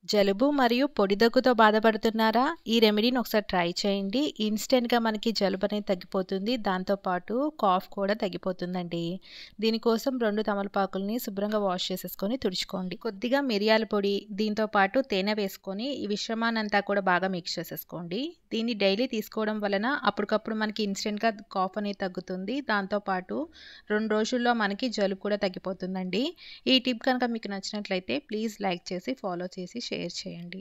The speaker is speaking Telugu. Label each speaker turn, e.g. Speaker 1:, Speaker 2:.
Speaker 1: జలుబు మరియు పొడి దగ్గుతో బాధపడుతున్నారా? ఈ రెమెడీని ఒకసారి ట్రై చేయండి. ఇన్‌స్టంట్‌గా మనకి జలుబు అనేది తగ్గిపోతుంది. దాంతో పాటు కాఫ్ కూడా తగ్గిపోతుందండి. దీనికోసం 2 తమలపాకుల్ని శుభ్రంగా వాష్ చేసేసుకొని తుడుచుకోండి. కొద్దిగా మిరియాల పొడి, దీంతో పాటు తేనె వేసుకొని ఈ మిశ్రమాన్నంతా కూడా బాగా మిక్స్ చేసేసుకోండి. దీన్ని డైలీ తీసుకోవడం వలన అప్పటికప్పుడు మనకి ఇన్‌స్టంట్‌గా కాఫ్ అనేది తగ్గుతుంది. దాంతో పాటు 2 రోజుల్లో మనకి జలుబు కూడా తగ్గిపోతుందండి. ఈ టిప్ కనుక మీకు నచ్చినట్లయితే ప్లీజ్ లైక్ చేసి, ఫాలో చేసి, షేర్ చేయండి.